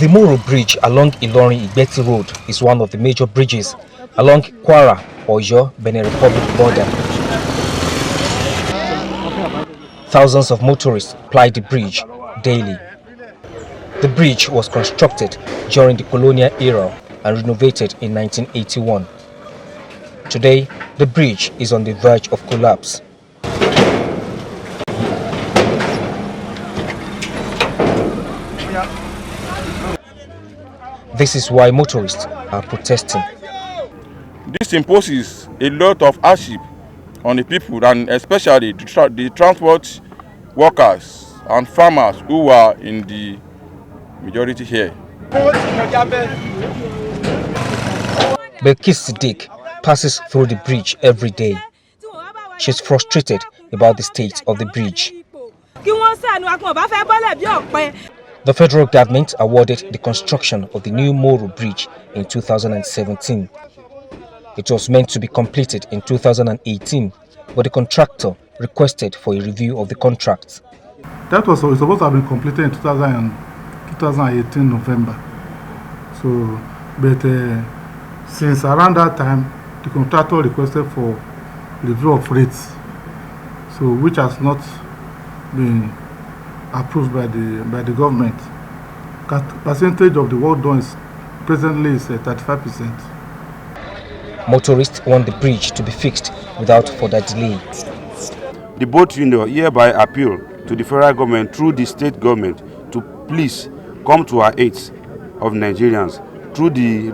The Moro Bridge along Ilorin-Igbeti Road is one of the major bridges along Kwara-Oyo-Benin Republic border. Thousands of motorists ply the bridge daily. The bridge was constructed during the colonial era and renovated in 1981. Today, the bridge is on the verge of collapse. This is why motorists are protesting. This imposes a lot of hardship on the people, and especially the transport workers and farmers who are in the majority here. Belkis Siddiq passes through the bridge every day. She's frustrated about the state of the bridge. The federal government awarded the construction of the new Moro Bridge in 2017. It was meant to be completed in 2018, but the contractor requested for a review of the contract. That was supposed to have been completed in 2018 November. So, but since around that time, the contractor requested for review of rates, so which has not been approved by the government. Percentage of the work done is presently 35%. Motorists want the bridge to be fixed without further delay. The boat union hereby appeal to the federal government through the state government to please come to our aid of Nigerians through the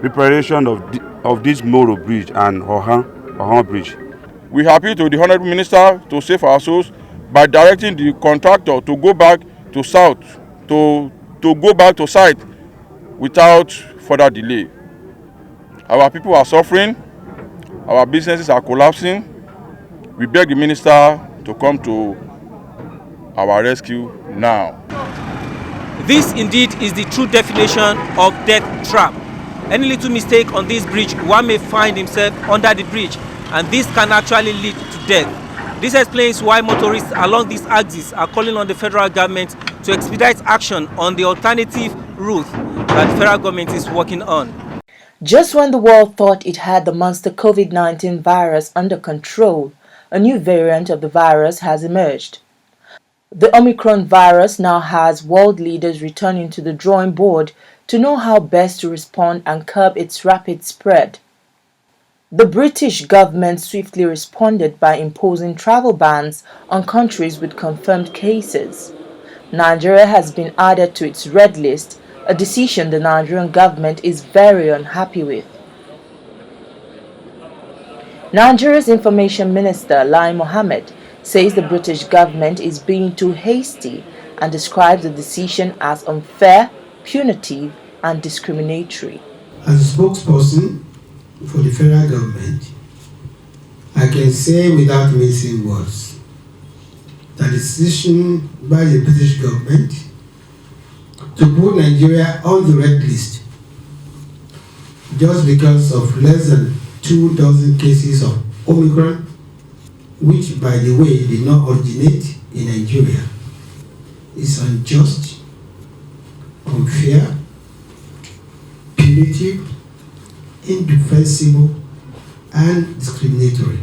reparation of this Moro Bridge and Ohan Bridge. We appeal to the Honorable Minister to save our souls by directing the contractor to go back to south, to go back to site without further delay. Our people are suffering, our businesses are collapsing. We beg the minister to come to our rescue now. This indeed is the true definition of death trap. Any little mistake on this bridge, one may find himself under the bridge, and this can actually lead to death. This explains why motorists along this axis are calling on the federal government to expedite action on the alternative route that the federal government is working on. Just when the world thought it had the monster COVID-19 virus under control, a new variant of the virus has emerged. The Omicron virus now has world leaders returning to the drawing board to know how best to respond and curb its rapid spread. The British government swiftly responded by imposing travel bans on countries with confirmed cases. Nigeria has been added to its red list, a decision the Nigerian government is very unhappy with. Nigeria's Information Minister, Lai Mohammed, says the British government is being too hasty and describes the decision as unfair, punitive, and discriminatory. As a spokesperson for the federal government, I can say without mincing words that the decision by the British government to put Nigeria on the red list just because of less than 24 cases of Omicron, which by the way did not originate in Nigeria, is unjust, unfair, punitive, indefensible, and discriminatory.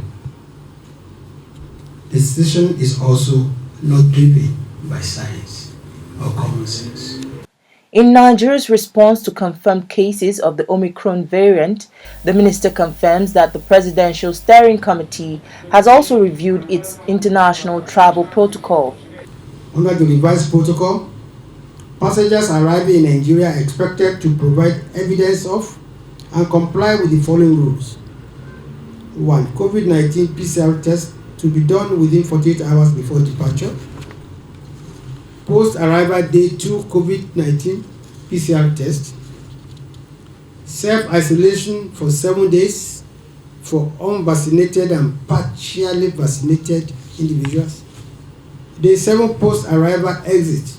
The decision is also not driven by science or common sense. In Nigeria's response to confirmed cases of the Omicron variant, the minister confirms that the Presidential Steering Committee has also reviewed its international travel protocol. Under the revised protocol, passengers arriving in Nigeria are expected to provide evidence of and comply with the following rules. 1. COVID-19 PCR test to be done within 48 hours before departure. Post-arrival day 2 COVID-19 PCR test. Self-isolation for 7 days for unvaccinated and partially vaccinated individuals. Day 7 post-arrival exit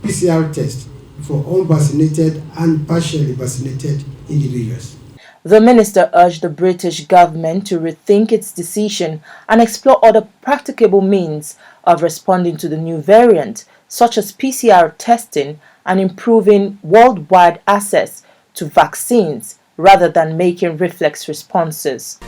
PCR test for unvaccinated and partially vaccinated individuals. The minister urged the British government to rethink its decision and explore other practicable means of responding to the new variant, such as PCR testing and improving worldwide access to vaccines rather than making reflex responses.